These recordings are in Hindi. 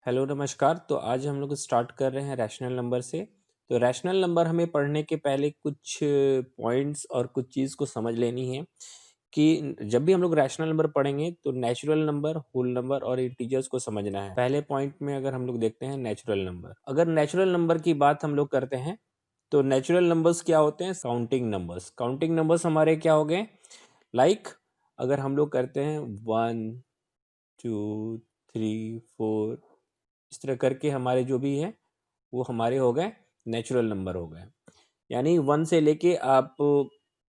हेलो नमस्कार। तो आज हम लोग स्टार्ट कर रहे हैं रैशनल नंबर से। तो रैशनल नंबर हमें पढ़ने के पहले कुछ पॉइंट्स और कुछ चीज़ को समझ लेनी है कि जब भी हम लोग रैशनल नंबर पढ़ेंगे तो नेचुरल नंबर, होल नंबर और इंटीजर्स को समझना है। पहले पॉइंट में अगर हम लोग देखते हैं नेचुरल नंबर, अगर नेचुरल नंबर की बात हम लोग करते हैं तो नेचुरल नंबर्स क्या होते हैं? Counting numbers. काउंटिंग नंबर्स हमारे क्या हो गए? लाइक अगर हम लोग करते हैं 1 2 3 4, इस तरह करके हमारे जो भी है वो हमारे हो गए नेचुरल नंबर हो गए। यानी 1 से लेके आप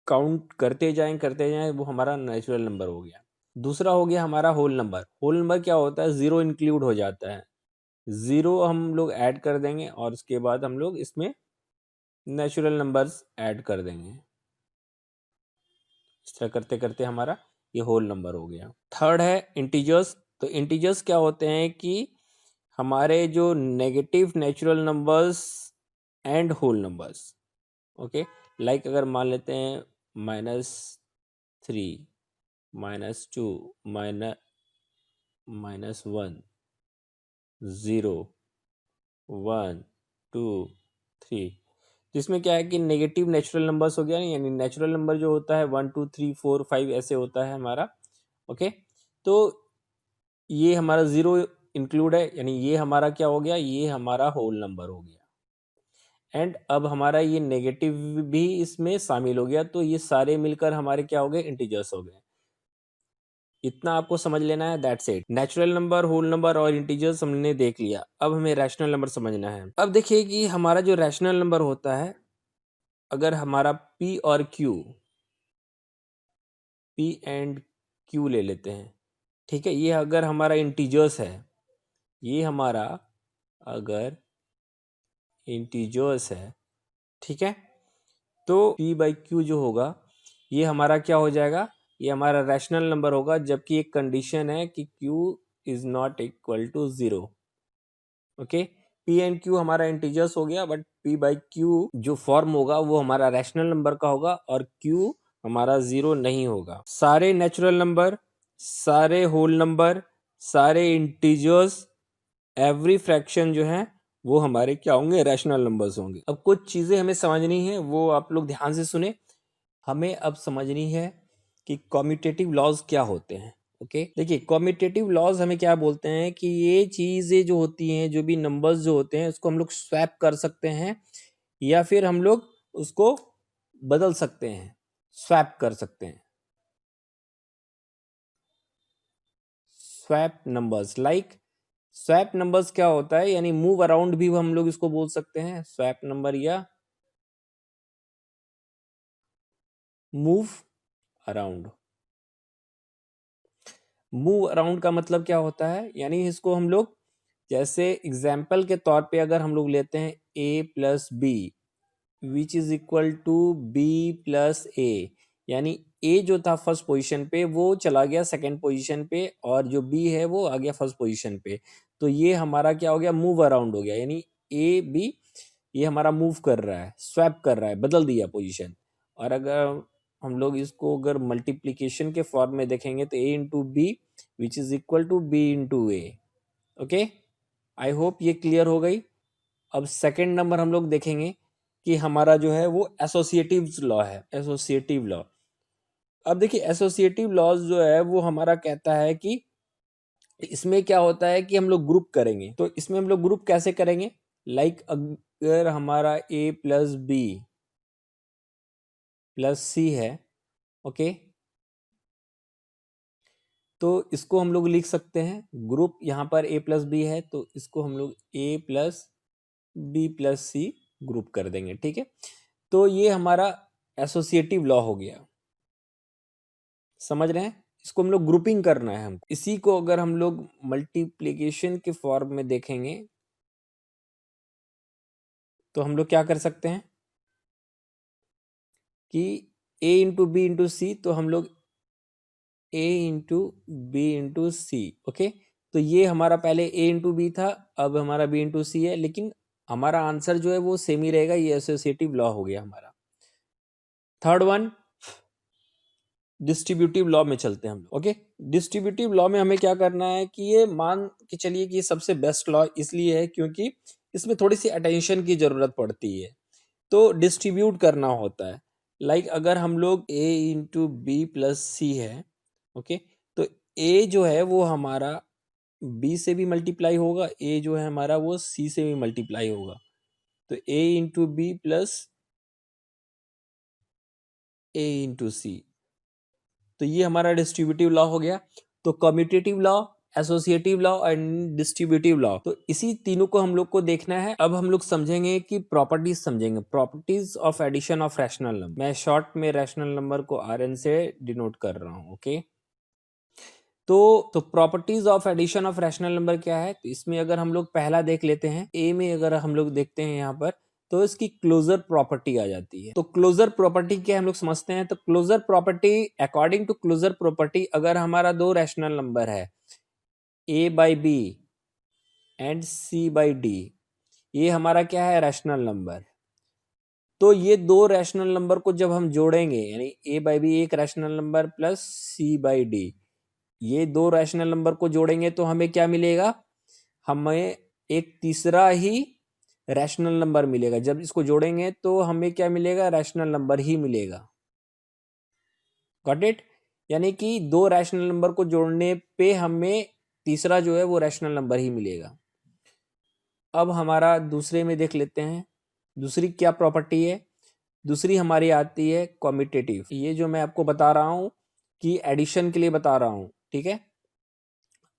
काउंट करते जाएं वो हमारा नेचुरल नंबर हो गया। दूसरा हो गया हमारा होल नंबर। होल नंबर क्या होता है? ज़ीरो इंक्लूड हो जाता है। ज़ीरो हम लोग ऐड कर देंगे और उसके बाद हम लोग इसमें नेचुरल नंबर्स ऐड कर देंगे। इस तरह करते करते हमारा ये होल नंबर हो गया। थर्ड है इंटीजर्स। तो इंटीजर्स क्या होते हैं कि हमारे जो negative natural numbers and whole numbers. Okay, like अगर मान लेते हैं -3, -2, -1, 0, 1, 2, 3, जिसमें क्या है कि नेगेटिव नेचुरल नंबर्स हो गया, यानी नेचुरल नंबर जो होता है 1 2 3 4 5 ऐसे होता है हमारा। ओके, तो ये हमारा ज़ीरो इंक्लूड है, यानी ये हमारा क्या हो गया? ये हमारा होल नंबर हो गया। एंड अब हमारा ये नेगेटिव भी इसमें शामिल हो गया, तो ये सारे मिलकर हमारे क्या हो गए? इंटीजर्स हो गए। इतना आपको समझ लेना है, that's it. Natural number, whole number और इंटीजर्स हमने देख लिया। अब हमें रैशनल नंबर समझना है। अब देखिए कि हमारा जो रैशनल नंबर होता है, अगर हमारा पी और क्यू, पी एंड क्यू ले लेते हैं, ठीक है, ये अगर हमारा इंटीजर्स है, ये हमारा अगर इंटीजर्स है, ठीक है, तो p बाई क्यू जो होगा ये हमारा क्या हो जाएगा? ये हमारा रैशनल नंबर होगा, जबकि एक कंडीशन है कि q is not equal to 0। Okay, p and q हमारा इंटीजर्स हो गया, बट p बाई क्यू जो फॉर्म होगा वो हमारा रैशनल नंबर का होगा और q हमारा 0 नहीं होगा। सारे नेचुरल नंबर, सारे होल नंबर, सारे इंटीजर्स, एवरी फ्रैक्शन जो है वो हमारे क्या होंगे? रैशनल नंबर्स होंगे। अब कुछ चीजें हमें समझनी है, वो आप लोग ध्यान से सुने। हमें अब समझनी है कि कॉम्यूटेटिव लॉज क्या होते हैं। ओके, देखिए कॉम्यूटेटिव लॉज हमें क्या बोलते हैं कि ये चीजें जो होती हैं, जो भी नंबर्स जो होते हैं, उसको हम लोग स्वैप कर सकते हैं या फिर हम लोग उसको बदल सकते हैं, स्वैप कर सकते हैं। Swap numbers, like swap numbers क्या होता है? यानी मूव अराउंड भी हम लोग इसको बोल सकते हैं, स्वैप नंबर या मूव अराउंड। मूव अराउंड का मतलब क्या होता है? यानी इसको हम लोग जैसे एग्जाम्पल के तौर पे अगर हम लोग लेते हैं a plus B which is equal to b plus A, यानी a जो था फर्स्ट पोजीशन पे वो चला गया सेकंड पोजीशन पे और जो b है वो आ गया फर्स्ट पोजीशन पे। तो ये हमारा क्या हो गया? मूव अराउंड हो गया, यानी a b ये हमारा मूव कर रहा है, स्वैप कर रहा है, बदल दिया पोजीशन। और अगर हम लोग इसको अगर मल्टीप्लीकेशन के फॉर्म में देखेंगे तो a into b which is equal to b into a. Okay, I hope ये क्लियर हो गई। अब सेकंड नंबर हम लोग देखेंगे कि हमारा जो है वो एसोसिएटिव लॉ है, एसोसिएटिव लॉ। अब देखिए एसोसिएटिव लॉज जो है वो हमारा कहता है कि इसमें क्या होता है कि हम लोग ग्रुप करेंगे। तो इसमें हम लोग ग्रुप कैसे करेंगे? लाइक अगर हमारा a प्लस बी प्लस सी है, ओके, तो इसको हम लोग लिख सकते हैं ग्रुप, यहाँ पर a प्लस बी है तो इसको हम लोग a plus b plus c group कर देंगे, ठीक है। तो ये हमारा एसोसिएटिव लॉ हो गया, समझ रहे हैं? इसको हम लोग ग्रुपिंग करना है हमको। इसी को अगर हम लोग मल्टीप्लिकेशन के फॉर्म में देखेंगे तो हम लोग क्या कर सकते हैं कि a इंटू बी इंटू सी, तो हम लोग a into b into c. Okay, तो ये हमारा पहले a इंटू बी था, अब हमारा b इंटू सी है, लेकिन हमारा आंसर जो है वो सेम ही रहेगा। ये एसोसिएटिव लॉ हो गया हमारा। थर्ड वन, डिस्ट्रीब्यूटिव लॉ में चलते हैं हम लोग। ओके, डिस्ट्रीब्यूटिव लॉ में हमें क्या करना है कि ये मान के चलिए कि ये सबसे बेस्ट लॉ इसलिए है क्योंकि इसमें थोड़ी सी अटेंशन की जरूरत पड़ती है, तो डिस्ट्रीब्यूट करना होता है। लाइक अगर हम लोग a इंटू बी प्लस सी है, ओके, तो a जो है वो हमारा b से भी मल्टीप्लाई होगा, a जो है हमारा वो c से भी मल्टीप्लाई होगा, तो a into B plus a into सी, तो ये हमारा डिस्ट्रीब्यूटिव लॉ हो गया। तो commutative law, associative law and distributive law, तो इसी तीनों को हम लोग को देखना है। अब हम लोग समझेंगे कि प्रॉपर्टीज समझेंगे, properties of addition of rational number. मैं शॉर्ट में रैशनल नंबर को आरएन से डिनोट कर रहा हूँ। ओके, तो properties of addition of rational number क्या है, तो इसमें अगर हम लोग पहला देख लेते हैं, ए में अगर हम लोग देखते हैं यहाँ पर, तो इसकी क्लोजर प्रॉपर्टी आ जाती है। तो क्लोजर प्रॉपर्टी क्या हम लोग समझते हैं, तो closure property, according to closure property, अगर हमारा दो रैशनल नंबर है a by B and c by d, ये हमारा क्या है, रैशनल नंबर। तो ये दो रैशनल नंबर को जब हम जोड़ेंगे, यानी a बाई बी एक rational number plus c by d, ये दो रैशनल नंबर को जोड़ेंगे तो हमें क्या मिलेगा, हमें एक तीसरा ही रैशनल नंबर मिलेगा। जब इसको जोड़ेंगे तो हमें क्या मिलेगा, रैशनल नंबर ही मिलेगा। Got it? यानी कि दो रैशनल नंबर को जोड़ने पे हमें तीसरा जो है वो रैशनल नंबर ही मिलेगा। अब हमारा दूसरे में देख लेते हैं, दूसरी क्या प्रॉपर्टी है। दूसरी हमारी आती है कॉम्यूटेटिव। ये जो मैं आपको बता रहा हूं कि एडिशन के लिए बता रहा हूं, ठीक है।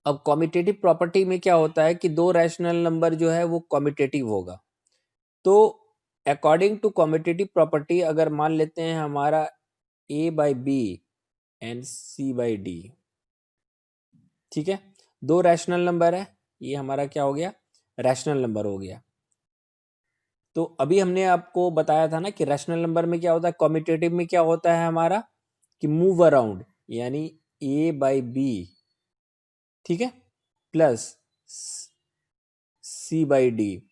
अब कॉम्यूटेटिव प्रॉपर्टी में क्या होता है कि दो रैशनल नंबर जो है वो कॉम्यूटेटिव होगा। तो अकॉर्डिंग टू कॉम्यूटेटिव प्रॉपर्टी, अगर मान लेते हैं हमारा a by B and c by D, ठीक है, दो रैशनल नंबर है, ये हमारा क्या हो गया, रैशनल नंबर हो गया। तो अभी हमने आपको बताया था ना कि रैशनल नंबर में क्या होता है, कॉम्यूटेटिव में क्या होता है हमारा कि मूव अराउंड, यानी a बाई बी, ठीक है, प्लस c बाई डी,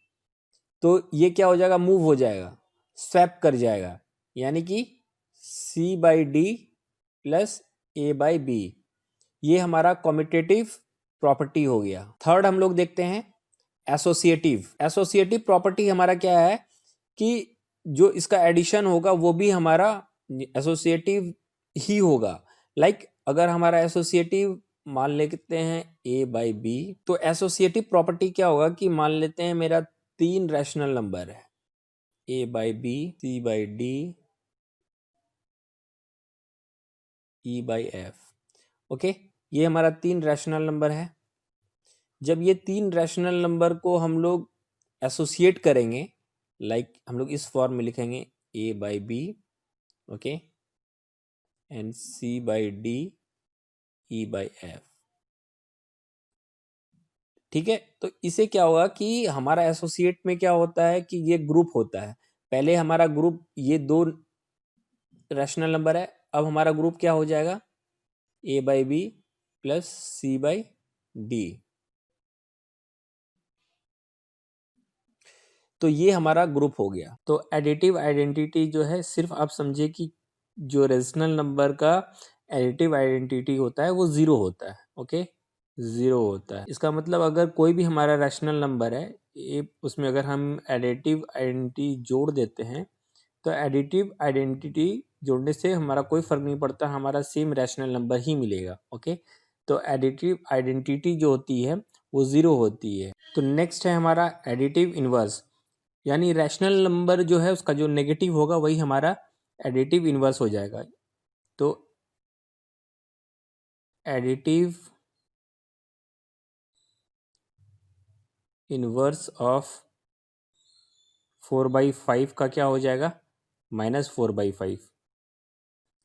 तो ये क्या हो जाएगा, मूव हो जाएगा, स्वैप कर जाएगा, यानी कि c by d plus a by b, ये हमारा कॉम्यूटेटिव प्रॉपर्टी हो गया। थर्ड हम लोग देखते हैं एसोसिएटिव। एसोसिएटिव प्रॉपर्टी हमारा क्या है कि जो इसका एडिशन होगा वो भी हमारा एसोसिएटिव ही होगा। लाइक अगर हमारा एसोसिएटिव मान लेते हैं a बाई बी, तो एसोसिएटिव प्रॉपर्टी क्या होगा कि मान लेते हैं मेरा तीन रैशनल नंबर है, a by b, c by d, e by F. Okay, ये हमारा तीन रैशनल नंबर है। जब ये तीन रैशनल नंबर को हम लोग एसोसिएट करेंगे, लाइक हम लोग इस फॉर्म में लिखेंगे a by b, okay, and c by d, e by F, ठीक है। तो इसे क्या होगा कि हमारा एसोसिएट में क्या होता है कि ये ग्रुप होता है। पहले हमारा ग्रुप ये दो रैशनल नंबर है, अब हमारा ग्रुप क्या हो जाएगा, a by b plus c by D. तो ये हमारा ग्रुप हो गया। तो एडिटिव आइडेंटिटी जो है, सिर्फ आप समझिए कि जो रेशनल नंबर का एडिटिव आइडेंटिटी होता है वो जीरो होता है। ओके, जीरो होता है। इसका मतलब अगर कोई भी हमारा रैशनल नंबर है, उसमें अगर हम एडिटिव आइडेंटिटी जोड़ देते हैं, तो एडिटिव आइडेंटिटी जोड़ने से हमारा कोई फर्क नहीं पड़ता, हमारा सेम रैशनल नंबर ही मिलेगा। ओके, तो एडिटिव आइडेंटिटी जो होती है वो जीरो होती है। तो नेक्स्ट है हमारा एडिटिव इनवर्स, यानी रैशनल नंबर जो है उसका जो नेगेटिव होगा वही हमारा एडिटिव इनवर्स हो जाएगा। तो एडिटिव इनवर्स ऑफ 4/5 का क्या हो जाएगा, -4/5,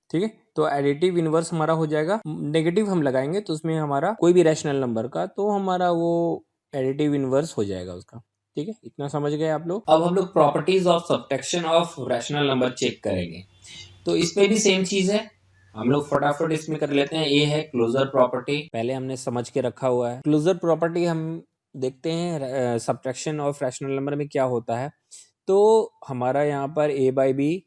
ठीक है। तो एडिटिव इनवर्स हमारा हो जाएगा, नेगेटिव हम लगाएंगे तो उसमें हमारा कोई भी रैशनल नंबर का, तो हमारा वो एडिटिव इनवर्स हो जाएगा उसका, ठीक है। इतना समझ गए आप लोग। अब हम लोग properties of subtraction of rational number check करेंगे। तो इसमें भी सेम चीज है, हम लोग फटाफट इसमें कर लेते हैं। ये है क्लोजर प्रॉपर्टी, पहले हमने समझ के रखा हुआ है। क्लोजर प्रॉपर्टी हम देखते हैं सब्ट्रैक्शन ऑफ रैशनल नंबर में क्या होता है। तो हमारा यहाँ पर a by B,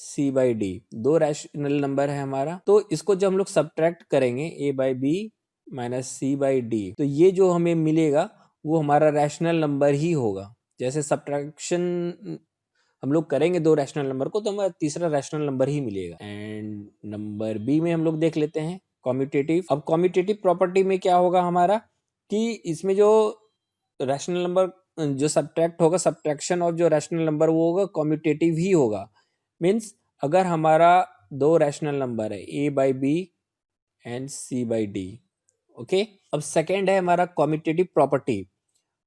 C by D, दो रैशनल नंबर है हमारा। तो इसको जब हम लोग सब्ट्रैक्ट करेंगे A by B minus C by D, तो ये जो हमें मिलेगा वो हमारा रैशनल नंबर ही होगा। जैसे सब्ट्रैक्शन हम लोग करेंगे दो रैशनल नंबर को, तो हमारा तीसरा रैशनल नंबर ही मिलेगा। एंड नंबर बी में हम लोग देख लेते हैं कॉम्यूटेटिव। अब कॉम्यूटेटिव प्रॉपर्टी में क्या होगा हमारा कि इसमें जो रैशनल नंबर जो सब्ट्रैक्ट होगा, सब्ट्रैक्शन ऑफ जो रैशनल नंबर वो होगा कॉम्यूटेटिव ही होगा। मीन्स अगर हमारा दो रैशनल नंबर है A by B and C by D, okay. अब सेकेंड है हमारा कॉम्यूटेटिव प्रॉपर्टी।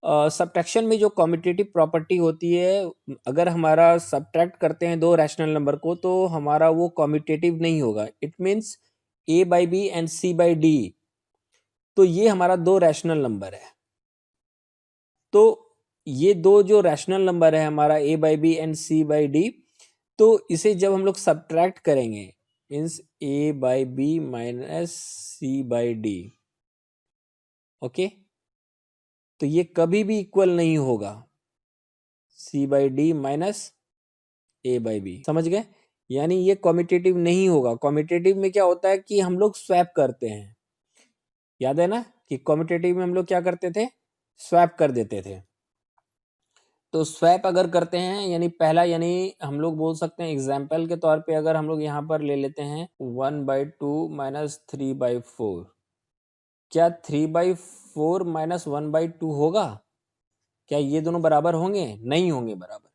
सब्ट्रैक्शन में जो कॉम्यूटेटिव प्रॉपर्टी होती है, अगर हमारा सब्ट्रैक्ट करते हैं दो रैशनल नंबर को तो हमारा वो कॉम्यूटेटिव नहीं होगा। It means A by B and C by D, तो ये हमारा दो रैशनल नंबर है। तो ये दो जो रैशनल नंबर है हमारा A by B and C by D, तो इसे जब हम लोग सब्ट्रैक्ट करेंगे means A by B minus C by D, okay, तो ये कभी भी इक्वल नहीं होगा C by D minus A by B. समझ गए? यानी ये कॉम्यूटेटिव नहीं होगा। कॉम्यूटेटिव में क्या होता है कि हम लोग स्वैप करते हैं, याद है ना कि कॉम्यूटेटिव में हम लोग क्या करते थे, स्वैप कर देते थे। तो स्वैप अगर करते हैं यानी पहला, यानी हम लोग बोल सकते हैं एग्जाम्पल के तौर पे अगर हम लोग यहाँ पर ले लेते हैं 1/2 माइनस 3/4, क्या 3/4 माइनस 1/2 होगा? क्या ये दोनों बराबर होंगे? नहीं होंगे बराबर,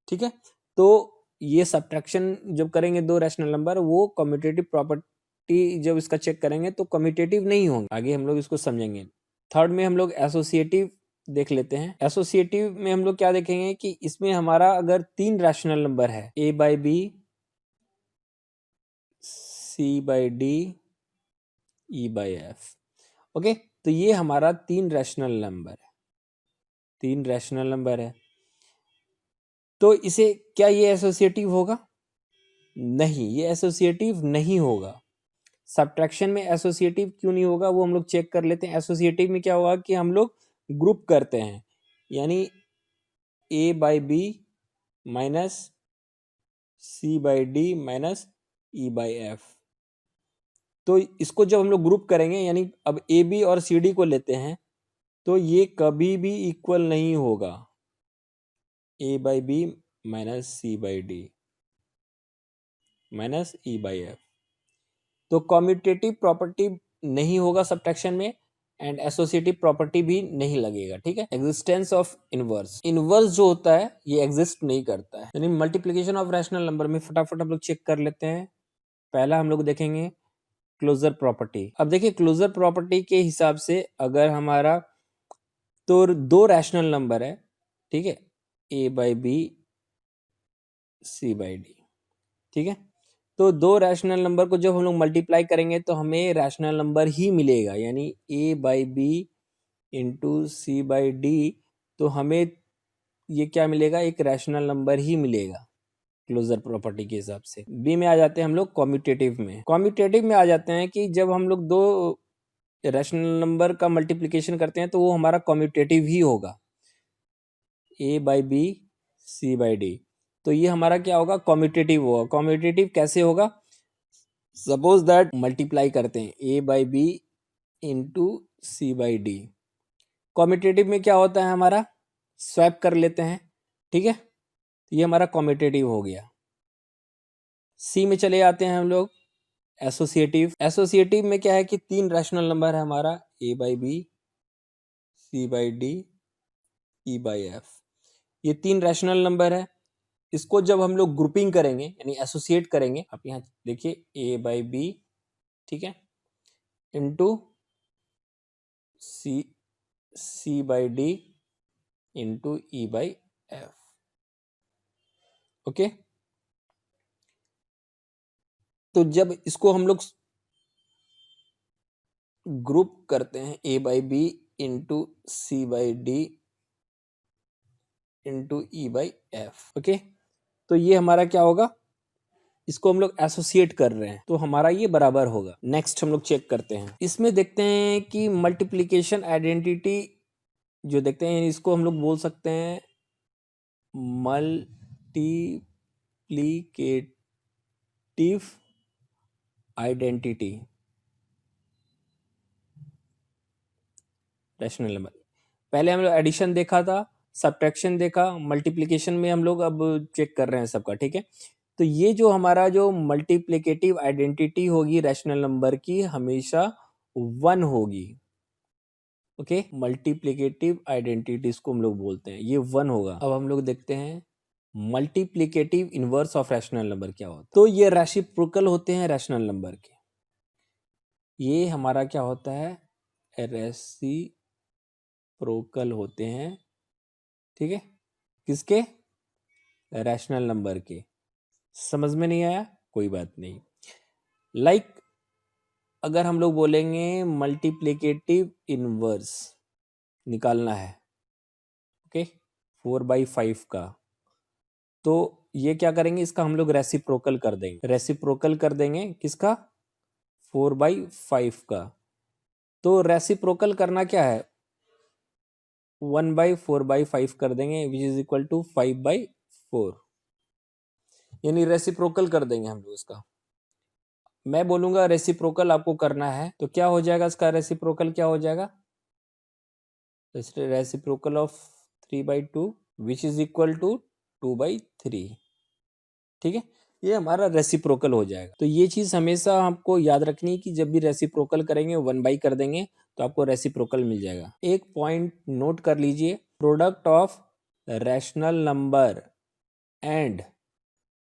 ठीक है। तो ये सब्ट्रैक्शन जब करेंगे दो रैशनल नंबर, वो कम्यूटेटिव प्रॉपर्टी जब इसका चेक करेंगे तो कम्यूटेटिव नहीं होंगे। आगे हम लोग इसको समझेंगे। थर्ड में हम लोग एसोसिएटिव देख लेते हैं। एसोसिएटिव में हम लोग क्या देखेंगे कि इसमें हमारा अगर तीन रैशनल नंबर है A by B, C by D, E by F, okay, तो ये हमारा तीन रैशनल नंबर है, तीन रैशनल नंबर है। तो इसे क्या ये एसोसिएटिव होगा? नहीं, ये एसोसिएटिव नहीं होगा। सब्ट्रैक्शन में एसोसिएटिव क्यों नहीं होगा वो हम लोग चेक कर लेते हैं। एसोसिएटिव में क्या होगा कि हम लोग ग्रुप करते हैं, यानी A by B minus C by D minus E by F. तो इसको जब हम लोग ग्रुप करेंगे, यानी अब ए बी और सी डी को लेते हैं, तो ये कभी भी इक्वल नहीं होगा A by B minus C by D minus E by F. तो कॉम्यूटेटिव प्रॉपर्टी नहीं होगा सब्ट्रैक्शन में, एंड एसोसिएटिव प्रॉपर्टी भी नहीं लगेगा, ठीक है। एग्जिस्टेंस ऑफ इनवर्स, इनवर्स जो होता है ये एग्जिस्ट नहीं करता है। यानी मल्टीप्लिकेशन ऑफ रैशनल नंबर में फटाफट हम लोग चेक कर लेते हैं। पहला हम लोग देखेंगे क्लोजर प्रॉपर्टी। अब देखिए क्लोजर प्रॉपर्टी के हिसाब से अगर हमारा तो दो रैशनल नंबर है, ठीक है, A by B C by D, ठीक है। तो दो रैशनल नंबर को जब हम लोग मल्टीप्लाई करेंगे तो हमें रैशनल नंबर ही मिलेगा, यानी A by B into C by D, तो हमें ये क्या मिलेगा, एक रैशनल नंबर ही मिलेगा क्लोजर प्रॉपर्टी के हिसाब से। बी में आ जाते हैं हम लोग कॉम्यूटेटिव में। कॉम्यूटेटिव में आ जाते हैं कि जब हम लोग दो रैशनल नंबर का मल्टीप्लिकेशन करते हैं तो वो हमारा कॉम्यूटेटिव ही होगा, A by B C by D. तो ये हमारा क्या होगा, कॉम्यूटेटिव होगा। कॉम्यूटेटिव कैसे होगा? सपोज दैट मल्टीप्लाई करते हैं A by B into C by D. Commutative में क्या होता है हमारा, स्वैप कर लेते हैं, ठीक है। तो ये हमारा कॉम्यूटेटिव हो गया। सी में चले आते हैं हम लोग एसोसिएटिव। एसोसिएटिव में क्या है कि तीन रैशनल नंबर है हमारा A by B C by D E by F, ये तीन रैशनल नंबर है। इसको जब हम लोग ग्रुपिंग करेंगे यानी एसोसिएट करेंगे, आप यहाँ देखिए ए बाई बी, ठीक है, into C C by D into E by F, okay. तो जब इसको हम लोग ग्रुप करते हैं A by B into C by D into E by F, okay, तो ये हमारा क्या होगा, इसको हम लोग एसोसिएट कर रहे हैं तो हमारा ये बराबर होगा। नेक्स्ट हम लोग चेक करते हैं, इसमें देखते हैं कि मल्टीप्लिकेशन आइडेंटिटी जो देखते हैं इसको हम लोग बोल सकते हैं मल्टीप्लीकेटिव आइडेंटिटी रैशनल नंबर। पहले हम लोग एडिशन देखा था, सब्ट्रैक्शन देखा, मल्टीप्लिकेशन में हम लोग अब चेक कर रहे हैं सबका, ठीक है। तो ये जो हमारा जो मल्टीप्लिकेटिव आइडेंटिटी होगी रैशनल नंबर की, हमेशा 1 होगी। ओके, मल्टीप्लिकेटिव आइडेंटिटीज को हम लोग बोलते हैं, ये 1 होगा। अब हम लोग देखते हैं multiplicative inverse of rational number क्या होता है। तो ये रेसिप्रोकल होते हैं रैशनल नंबर के। ये हमारा क्या होता है, रेसिप्रोकल होते हैं, ठीक है, किसके, रैशनल नंबर के। समझ में नहीं आया, कोई बात नहीं। लाइक अगर हम लोग बोलेंगे मल्टीप्लिकेटिव इनवर्स निकालना है, ओके, 4/5 का, तो ये क्या करेंगे, इसका हम लोग रेसिप्रोकल कर देंगे। रेसिप्रोकल कर देंगे किसका, 4/5 का। तो रेसिप्रोकल करना क्या है, 1/4/5 कर देंगे, विच इज इक्वल टू 5/4, यानी रेसिप्रोकल कर देंगे हम लोग इसका। मैं बोलूंगा रेसिप्रोकल आपको करना है, तो क्या हो जाएगा इसका रेसिप्रोकल, क्या हो जाएगा, reciprocal of 3/2 which is equal to 2/3, ठीक है। ये हमारा रेसिप्रोकल हो जाएगा। तो ये चीज हमेशा आपको याद रखनी है कि जब भी रेसिप्रोकल करेंगे 1/, कर देंगे तो आपको रेसिप्रोकल मिल जाएगा। एक पॉइंट नोट कर लीजिए, product of rational number and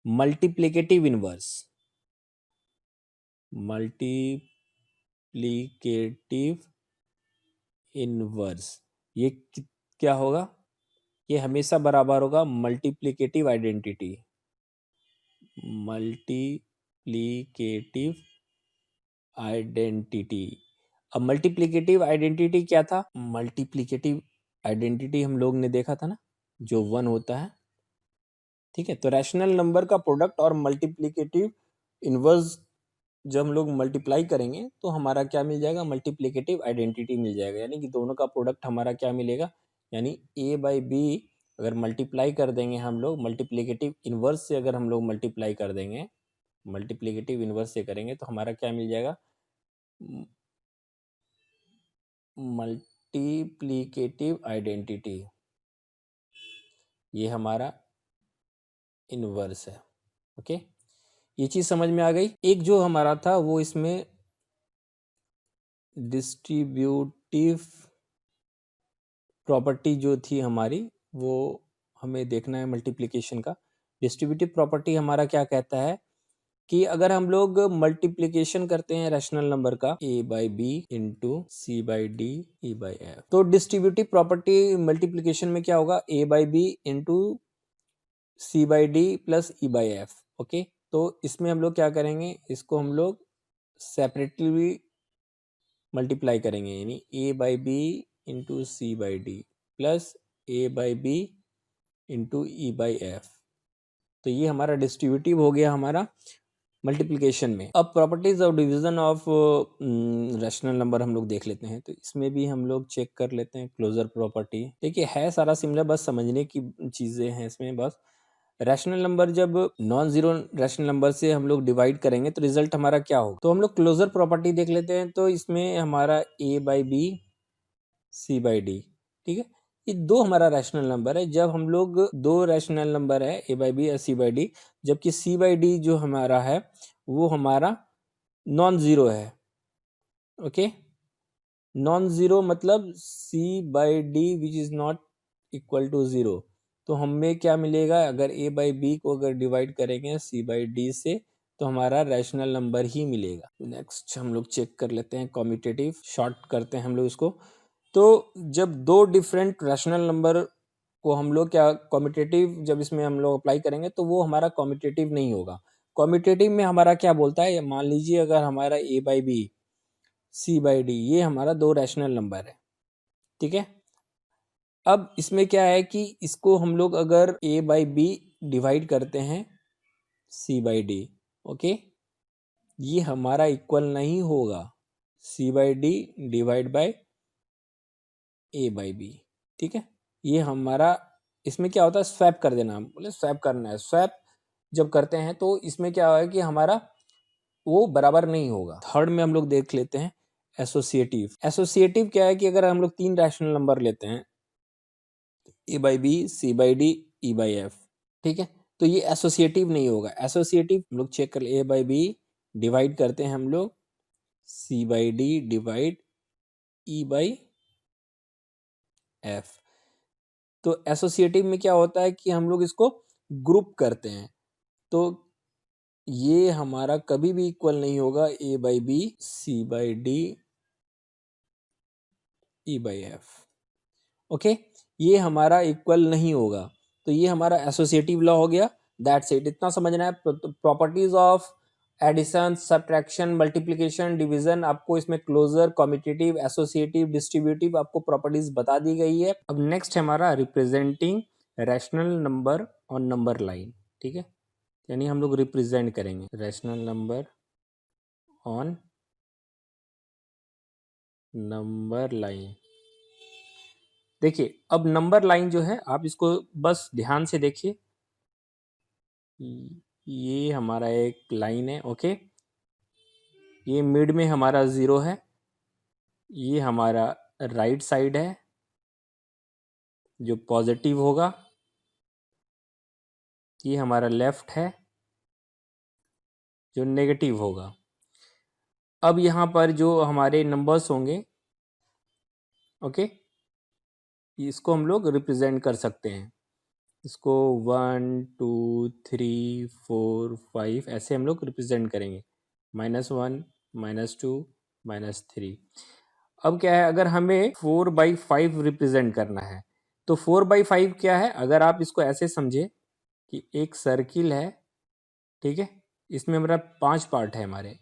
multiplicative inverse, multiplicative inverse, ये क्या होगा, ये हमेशा बराबर होगा मल्टीप्लिकेटिव आइडेंटिटी, मल्टीप्लिकेटिव आइडेंटिटी। अब मल्टीप्लिकेटिव आइडेंटिटी क्या था, मल्टीप्लिकेटिव आइडेंटिटी हम लोग ने देखा था ना, जो 1 होता है, ठीक है। तो रैशनल नंबर का प्रोडक्ट और मल्टीप्लिकेटिव इनवर्स जब हम लोग मल्टीप्लाई करेंगे तो हमारा क्या मिल जाएगा, मल्टीप्लिकेटिव आइडेंटिटी मिल जाएगा, यानी कि दोनों का प्रोडक्ट हमारा क्या मिलेगा, यानी a/b अगर मल्टीप्लाई कर देंगे हम लोग, मल्टीप्लिकेटिव इनवर्स से अगर हम लोग मल्टीप्लाई कर देंगे, मल्टीप्लिकेटिव इनवर्स से करेंगे तो हमारा क्या मिल जाएगा, मल्टीप्लिकेटिव आइडेंटिटी, ये हमारा इनवर्स है। ओके, ये चीज समझ में आ गई। एक जो हमारा था वो इसमें डिस्ट्रीब्यूटिव प्रॉपर्टी जो थी हमारी, वो हमें देखना है मल्टीप्लिकेशन का। डिस्ट्रीब्यूटिव प्रॉपर्टी हमारा क्या कहता है कि अगर हम लोग मल्टीप्लिकेशन करते हैं रैशनल नंबर का a/b इंटू c/d e/f, तो डिस्ट्रीब्यूटिव प्रॉपर्टी मल्टीप्लिकेशन में क्या होगा, a/b into c/d plus e/f। Okay, तो इसमें हम लोग क्या करेंगे, इसको हम लोग सेपरेटली मल्टीप्लाई करेंगे, यानी a/b into c/d plus a/b into e/f। तो ये हमारा डिस्ट्रीब्यूटिव हो गया हमारा मल्टीप्लिकेशन में। अब properties of division of rational number हम लोग देख लेते हैं, तो इसमें भी हम लोग चेक कर लेते हैं क्लोजर प्रॉपर्टी। देखिए है सारा सिमिलर, बस समझने की चीजें हैं इसमें। बस रैशनल नंबर जब नॉन जीरो रैशनल नंबर से हम लोग डिवाइड करेंगे तो रिजल्ट हमारा क्या होगा, तो हम लोग क्लोजर प्रॉपर्टी देख लेते हैं। तो इसमें हमारा a/b c/d, ठीक है, ये दो हमारा रैशनल नंबर है। जब हम लोग दो रैशनल नंबर है a/b या c/d, जबकि c/d जो हमारा है वो हमारा नॉन जीरो है। ओके, नॉन जीरो मतलब c/d which is not equal to zero. तो हमें क्या मिलेगा, अगर a/b को अगर डिवाइड करेंगे c/d से तो हमारा रैशनल नंबर ही मिलेगा। नेक्स्ट हम लोग चेक कर लेते हैं कॉम्यूटेटिव, शॉर्ट करते हैं हम लोग इसको। तो जब दो डिफरेंट रैशनल नंबर को हम लोग क्या कॉम्यूटेटिव, जब इसमें हम लोग अप्लाई करेंगे तो वो हमारा कॉम्यूटेटिव नहीं होगा। कॉम्यूटेटिव में हमारा क्या बोलता है, मान लीजिए अगर हमारा a/b c/d ये हमारा दो रैशनल नंबर है, ठीक है। अब इसमें क्या है कि इसको हम लोग अगर a/b डिवाइड करते हैं c/d, ओके, ये हमारा इक्वल नहीं होगा c/d डिवाइड बाय a/b, ठीक है। ये हमारा इसमें क्या होता है, स्वैप कर देना, हम बोले स्वैप करना है। स्वैप जब करते हैं तो इसमें क्या है कि हमारा वो बराबर नहीं होगा। थर्ड में हम लोग देख लेते हैं एसोसिएटिव। एसोसिएटिव क्या है कि अगर हम लोग 3 रैशनल नंबर लेते हैं A by B, C by D, E by F, ठीक है, तो ये एसोसिएटिव नहीं होगा। एसोसिएटिव हम लोग चेक कर ले, ए बाई बी डिवाइड करते हैं हम लोग C by D divide E by F. तो एसोसिएटिव में क्या होता है कि हम लोग इसको ग्रुप करते हैं, तो ये हमारा कभी भी इक्वल नहीं होगा A by B, C by D, E by F. Okay, ये हमारा इक्वल नहीं होगा, तो ये हमारा एसोसिएटिव लॉ हो गया। दैट्स इट, इतना समझना है। Properties of addition, subtraction, multiplication, division, आपको इसमें क्लोजर, कॉम्यूटेटिव, एसोसिएटिव, डिस्ट्रीब्यूटिव आपको प्रॉपर्टीज बता दी गई है। अब नेक्स्ट है हमारा representing rational number on number line, ठीक है, यानी हम लोग रिप्रेजेंट करेंगे rational number on number line. देखिए, अब नंबर लाइन जो है आप इसको बस ध्यान से देखिए, ये हमारा एक लाइन है, ओके, ये मिड में हमारा 0 है, ये हमारा राइट साइड है जो पॉजिटिव होगा, ये हमारा लेफ्ट है जो नेगेटिव होगा। अब यहाँ पर जो हमारे नंबर्स होंगे, ओके, इसको हम लोग रिप्रेजेंट कर सकते हैं, इसको 1 2 3 4 5 ऐसे हम लोग रिप्रेजेंट करेंगे, -1 -2 -3। अब क्या है, अगर हमें 4/5 रिप्रेजेंट करना है, तो 4/5 क्या है, अगर आप इसको ऐसे समझे कि एक सर्किल है, ठीक है, इसमें हमारा 5 पार्ट है हमारे,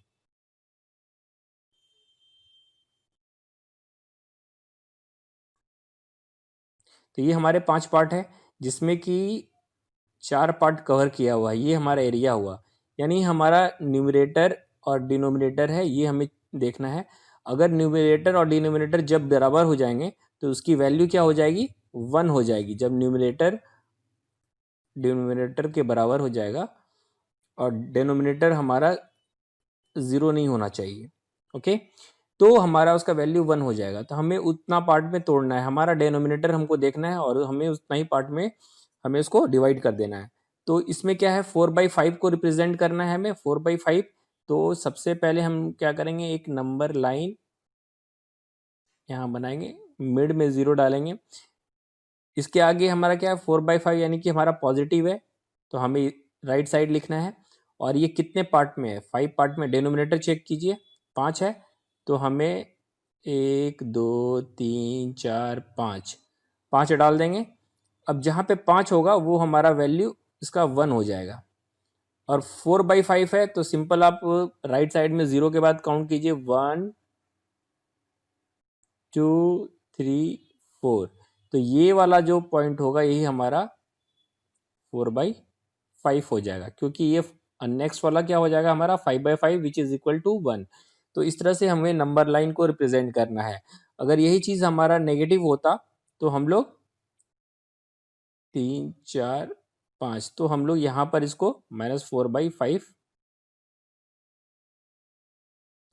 तो ये हमारे 5 पार्ट है जिसमें कि 4 पार्ट कवर किया हुआ है, ये हमारा एरिया हुआ, यानी हमारा न्यूमरेटर और डिनोमिनेटर है, ये हमें देखना है। अगर न्यूमरेटर और डिनोमिनेटर जब बराबर हो जाएंगे तो उसकी वैल्यू क्या हो जाएगी, 1 हो जाएगी। जब न्यूमरेटर डिनोमिनेटर के बराबर हो जाएगा और डिनोमिनेटर हमारा 0 नहीं होना चाहिए, ओके, तो हमारा उसका वैल्यू 1 हो जाएगा। तो हमें उतना पार्ट में तोड़ना है, हमारा डिनोमिनेटर हमको देखना है और हमें उतना ही पार्ट में हमें उसको डिवाइड कर देना है। तो इसमें क्या है, 4/5 को रिप्रेजेंट करना है हमें, 4/5। तो सबसे पहले हम क्या करेंगे, एक नंबर लाइन यहाँ बनाएंगे, मिड में 0 डालेंगे, इसके आगे हमारा क्या है 4/5 यानी कि हमारा पॉजिटिव है, तो हमें राइट साइड लिखना है। और ये कितने पार्ट में है, 5 पार्ट में। डिनोमिनेटर चेक कीजिए, 5 है, तो हमें 1 2 3 4 5 5 डाल देंगे। अब जहाँ पे 5 होगा वो हमारा वैल्यू इसका 1 हो जाएगा। और 4/5 है तो सिंपल आप राइट साइड में 0 के बाद काउंट कीजिए, 1 2 3 4। तो ये वाला जो पॉइंट होगा यही हमारा 4/5 हो जाएगा, क्योंकि ये नेक्स्ट वाला क्या हो जाएगा हमारा 5/5 विच इज इक्वल टू 1। तो इस तरह से हमें नंबर लाइन को रिप्रेजेंट करना है। अगर यही चीज हमारा नेगेटिव होता तो हम लोग 3 4 5, तो हम लोग यहाँ पर इसको -4/5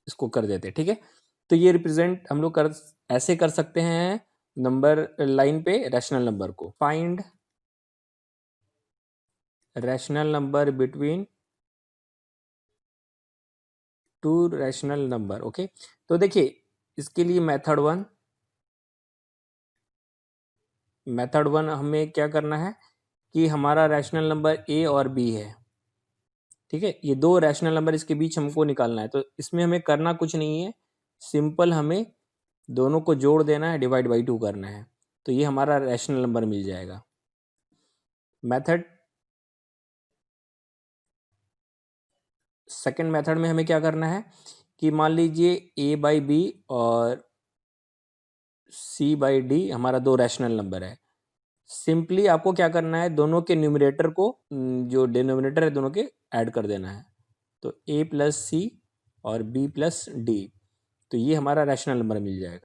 इसको कर देते, ठीक है। तो ये रिप्रेजेंट हम लोग कर ऐसे कर सकते हैं नंबर लाइन पे रैशनल नंबर को। Find rational number between 2 rational number, okay. तो देखिए, इसके लिए मेथड वन हमें क्या करना है कि हमारा रैशनल नंबर ए और बी है, ठीक है, ये 2 रैशनल नंबर इसके बीच हमको निकालना है। तो इसमें हमें करना कुछ नहीं है, सिंपल हमें दोनों को जोड़ देना है, डिवाइड बाई 2 करना है, तो ये हमारा रैशनल नंबर मिल जाएगा। मेथड सेकंड मेथड में हमें क्या करना है कि मान लीजिए ए बाई बी और सी बाई डी हमारा 2 रैशनल नंबर है। सिंपली आपको क्या करना है, दोनों के न्यूमरेटर को जो डिनोमिनेटर है दोनों के ऐड कर देना है। तो ए प्लस सी और बी प्लस डी, तो ये हमारा रैशनल नंबर मिल जाएगा।